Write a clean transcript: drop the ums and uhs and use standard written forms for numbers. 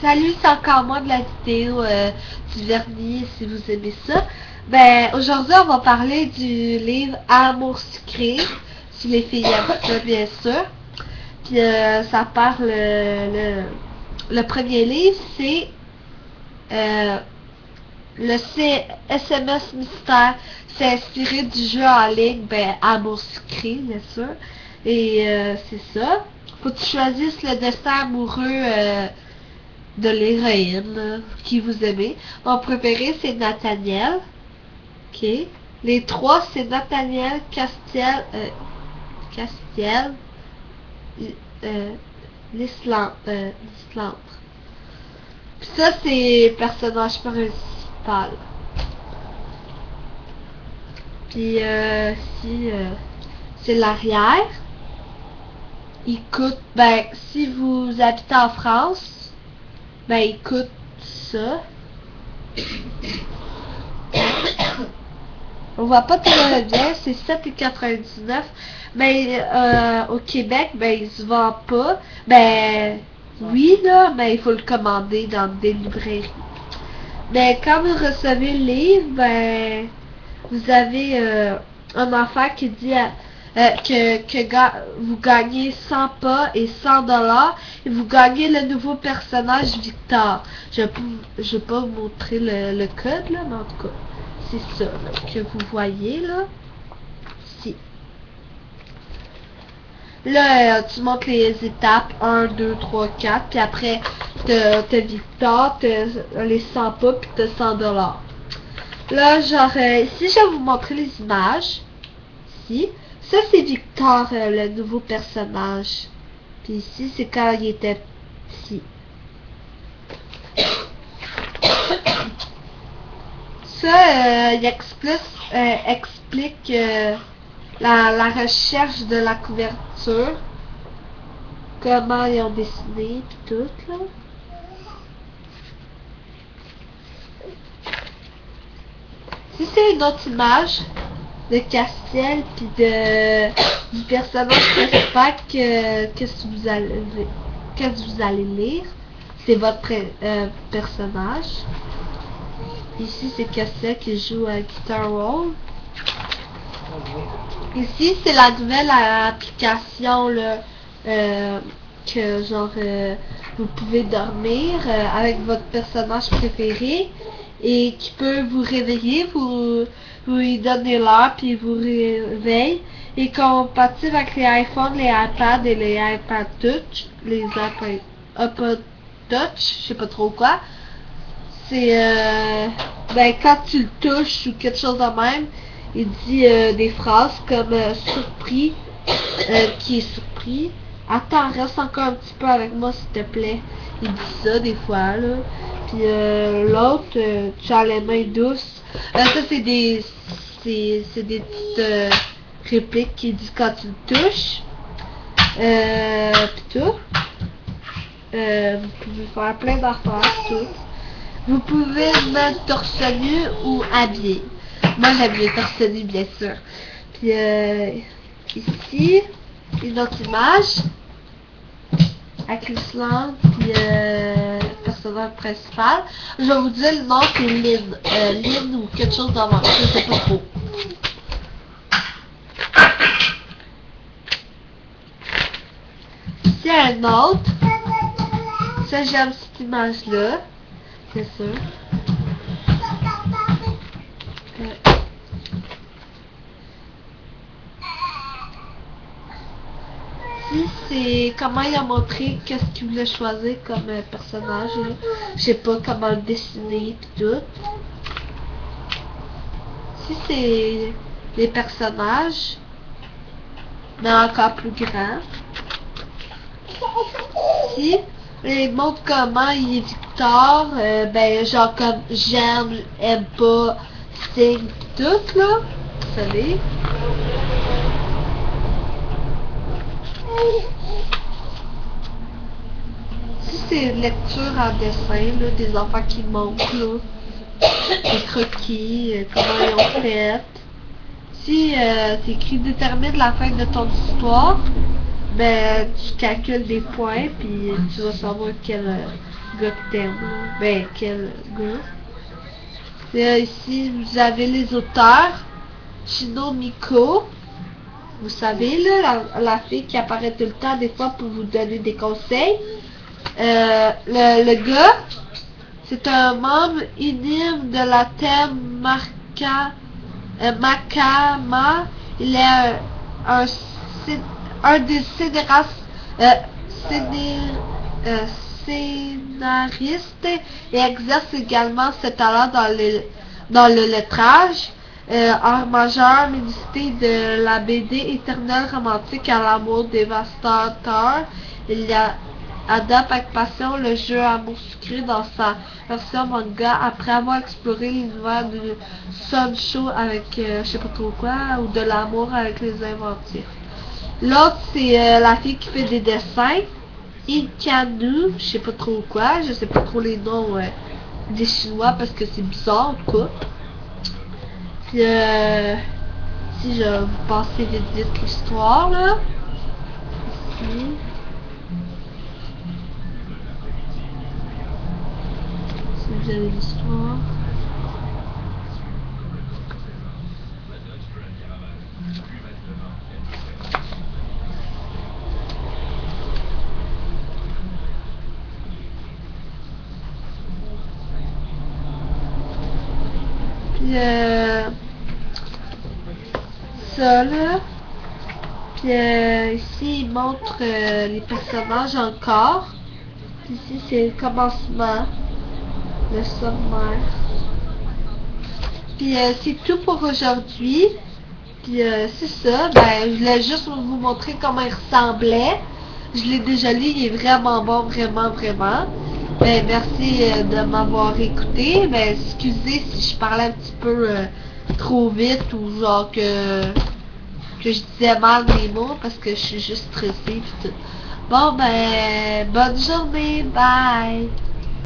Salut, c'est encore moi de la vidéo du vernis, si vous aimez ça. Ben, aujourd'hui, on va parler du livre Amour sucré, si les filles aiment ça, bien sûr. Puis, ça parle, le premier livre, c'est euh, SMS Mystère. C'est inspiré du jeu en ligne, ben, Amour sucré, bien sûr. Et c'est ça. Faut que tu choisisses le destin amoureux de l'héroïne qui vous aimez. Mon préféré, c'est Nathaniel. Ok. Les trois, c'est Nathaniel, Castiel, euh, l'Islande. Puis ça, c'est personnage principal. Puis si c'est l'arrière, il coûte, ben, si vous habitez en France, ben, il coûte ça. On voit pas très bien, c'est 7,99. Mais au Québec, ben, il se vend pas. Ben, oui, là, mais il faut le commander dans des librairies. Mais quand vous recevez le livre, ben, vous avez un enfant qui dit vous gagnez 100 pas et 100 dollars et vous gagnez le nouveau personnage Victor. Je vais pas vous montrer le code, là, mais en tout cas, c'est ça là, que vous voyez, là. Si. Là, tu montres les étapes 1, 2, 3, 4, puis après, t'as Victor, t'as les 100 pas, puis t'as 100 dollars. Là, genre, ici, je vais vous montrer les images. Ici. Ça, c'est Victor, le nouveau personnage. Puis ici, c'est quand il était petit. Ça, il explique la recherche de la couverture. Comment ils ont dessiné, puis tout, là. Si c'est une autre image de Castiel puis du personnage principal que vous allez lire, c'est votre personnage. Ici, c'est Castiel qui joue à Guitar Roll. Ici, c'est la nouvelle application là, que genre vous pouvez dormir avec votre personnage préféré et qui peut vous réveiller, vous lui donnez l'heure puis vous réveille, et compatible avec les iPhones, les iPads et les iPad Touch, les iPod Touch, je sais pas trop quoi. C'est ben, quand tu le touches ou quelque chose de même, il dit des phrases comme surpris, qui est surpris. Attends, reste encore un petit peu avec moi s'il te plaît. Il dit ça des fois là. Puis l'autre, tu as les mains douces. Ça c'est des petites répliques qu'il dit quand tu le touches. Puis tout. Vous pouvez faire plein d'affaires, tout. Vous pouvez mettre torse nu ou habillé. Moi j'aime le torse nu bien sûr. Puis ici, une autre image avec l'Islande, puis le personnage principal. Je vais vous dire le nom, c'est Lynn. Lynn ou quelque chose dans mon je sais pas trop. Ici un autre. Ça j'aime cette image là. C'est sûr. Ici, c'est comment il a montré qu'est-ce qu'il voulait choisir comme personnage. Là. Je sais pas comment le dessiner pis tout. Ici, c'est les personnages, mais encore plus grands. Ici, il montre comment il est Victor. Ben, genre comme j'aime, aime pas, signe pis tout, là. Vous savez. Si c'est une lecture en dessin, là, des enfants qui montrent, là, des croquis, comment ils ont fait. Si c'est écrit détermine la fin de ton histoire, ben tu calcules des points puis tu vas savoir gars que t'aimes, là. Ben, quel gars. Ici, vous avez les auteurs. Shino Miko. Vous savez, là, la fille qui apparaît tout le temps, des fois, pour vous donner des conseils. Le gars, c'est un membre unime de la thème Makama. Il est un des scénaristes et exerce également ce talent dans le lettrage. Art majeur, médicité de la BD éternelle romantique à l'amour dévastateur. Il adapte avec passion le jeu Amour sucré dans sa version manga après avoir exploré l'univers de Sunshine avec je sais pas trop quoi, ou de l'amour avec les inventifs. L'autre, c'est la fille qui fait des dessins. Ikanu, je sais pas trop quoi, je sais pas trop les noms des chinois parce que c'est bizarre, quoi. Puis, si je vais vous passer vite l'histoire, là. Ici. Si vous avez l'histoire. Puis, ça, là. Puis, ici, il montre les personnages encore. Puis ici, c'est le commencement. Le sommaire. Puis, c'est tout pour aujourd'hui. Puis, c'est ça. Ben, je voulais juste vous montrer comment il ressemblait. Je l'ai déjà lu, il est vraiment bon, vraiment. Ben, merci de m'avoir écouté. Ben, excusez si je parlais un petit peu trop vite ou genre que je disais mal mes mots parce que je suis juste stressée pis tout. Bon, ben, bonne journée, bye!